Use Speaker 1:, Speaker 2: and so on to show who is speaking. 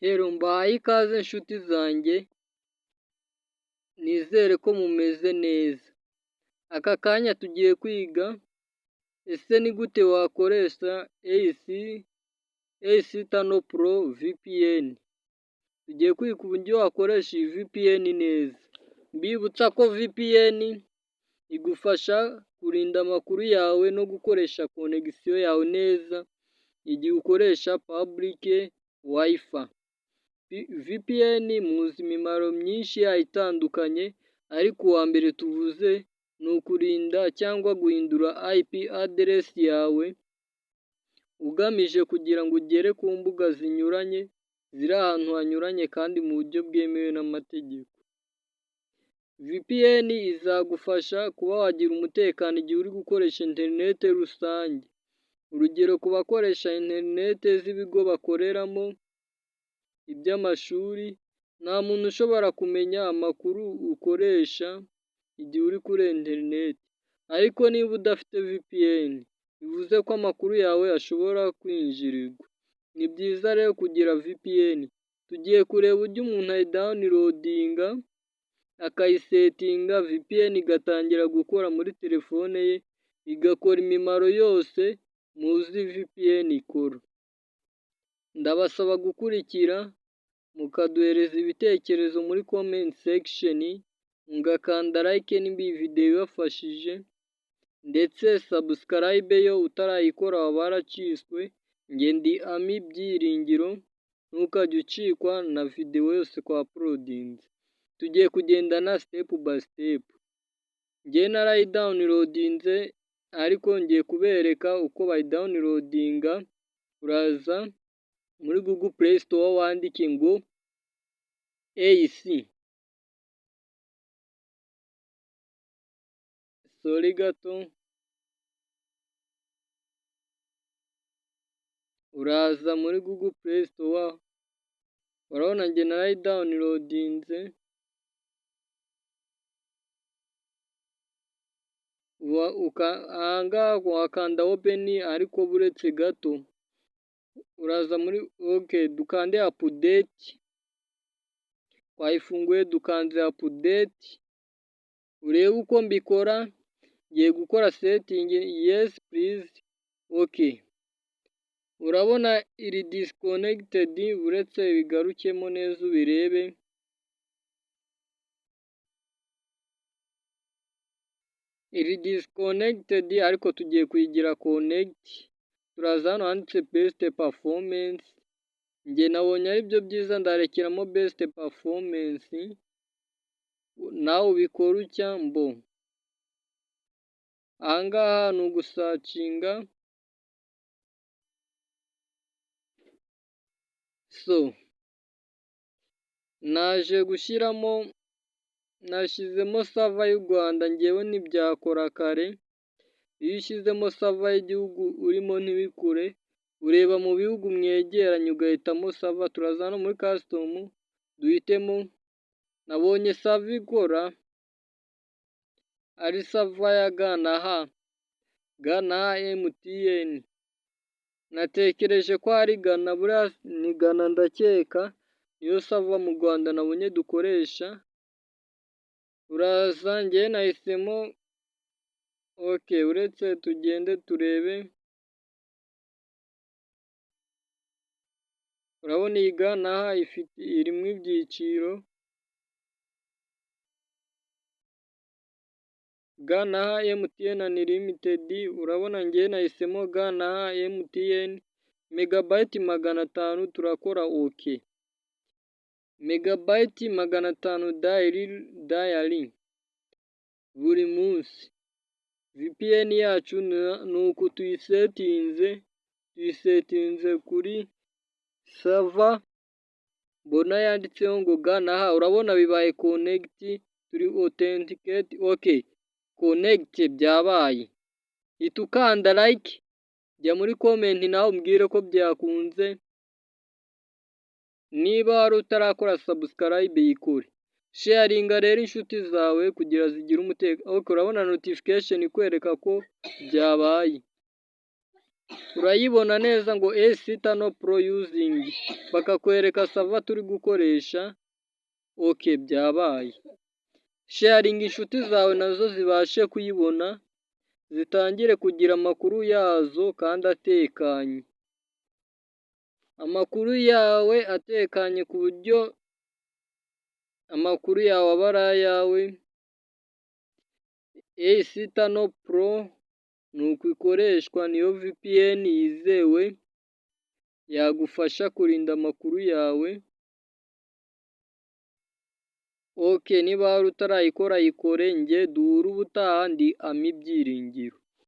Speaker 1: Rero mbahaye ikaze nshuti zanjye, nizere ko mumeze neza. Aka kanya tugiye kwiga ese ni gute wakoresha AC Tano Pro VPN. Tugiye kwiga uburyo wakoresha iyi VPN neza. Mbibutsa ko VPN igufasha kurinda amakuru yawe no gukoresha connection yawe neza igihe ukoresha public Wi-Fi. VPN muzi imimaro myinshi itandukanye, ariko uwa mbere tuvuze ni ukurinda cyangwa guhindura IP address yawe ugamije kugira ngo ugere ku mbuga zinyuranye ziri ahantu hanyuranye kandi mu buryo bwemewe n'amategeko. VPN izagufasha kuba wagira umutekano igihe uri gukoresha internet rusange. Urugero ku bakoresha internet z'ibigo bakoreramo, iby'amashuri, nta muntu ushobora kumenya amakuru ukoresha igihe uri kuri internet. Ariko niba udafite VPN, bivuze ko amakuru yawe ashobora kwinjirirwa. Ni byiza rero kugira VPN. Tugiye kureba uburyo umuntu ayidownloadinga, akayisetinga, VPN igatangira gukora muri telefone ye, igakora imimaro yose muzi VPN ikora. Ndabasaba gukurikira, mukaduhereza ibitekerezo muri comment section, mugakanda like niba iyi video ibafashije, ndetse subscribe yo utarayikora waba waraciswe. Njye ndi Ami Byiringiro, ntukajye ucikwa na video yose kwa uploadinze. Tugiye kugendana step by step. Njye narayidownloadinze, ariko ngiye kubereka uko bayidownloadinga. Uraza muri Google Play Store wandike ngo AC. Sorry gato. Uraza muri Google Play Store, urabona njye narayidownloadinze. Ahangaha wakanda open, ariko buretse gato. Uraza muri dukande update. Twayifunguye dukanze update. Urebe uko mbikora. Ngiye gukora setting, yes please, urabona iri disconnected, uretse bigarukemo neza ubirebe. Iri disconnected, ariko tugiye kuyigira connect. Turaza hano handitse best performance. Njye nabonye ari byo byiza, ndarekeramo best performance. Nawe ubikora utya mbo. Ahangaha ni ugusacinga. Naje gushyiramo, nashyizemo sava y'u Rwanda, ngewe ntibyakora kare. Iyo ushyizemo sava y'igihugu urimo ntibikure, ureba mu bihugu mwegeranye ugahitamo sava. Turaza hano muri custom, duhitemo. Nabonye sava ikora ari sava ya Ganaha MTN. Natekereje ko ari Gana, buriya ni Gana ndakeka. Niyo sava mu Rwanda nabonye dukoresha. Uraza, njye nahisemo uretse tugende turebe. Urabona iyi Ganaha irimo ibyiciro. Ganaha MTN Unlimited, urabona njye nahisemo Ganaha MTN megabyte 500, turakora megabyte 500 daily buri munsi. VPN yacu ni uku tuyisetinze kuri sava mbona yanditseho ngo Ganaha. Urabona bibaye connect, turi authenticate. Connect byabaye. Hita ukanda like, jya muri comment nawe umbwire ko byakunze. Niba wari utarakora subscribe yikore. Sharinga rero inshuti zawe kugira zigire umutekano. Urabona notification ikwereka ko byabaye. urayibona neza ngo S no pro using, bakakwereka sava turi gukoresha. Ok, byabaye. Sharinga inshuti zawe nazo zibashe kuyibona, zitangire kugira amakuru yazo kandi atekanye. Amakuru yawe atekanye ku buryo amakuru yawe aba ari ayawe. S no pro ni uku ikoreshwa, niyo VPN yizewe yagufasha kurinda amakuru yawe. Ok, niba wari utarayikora yikore, njye duhure ubutaha, ndi Ami Byiringiro.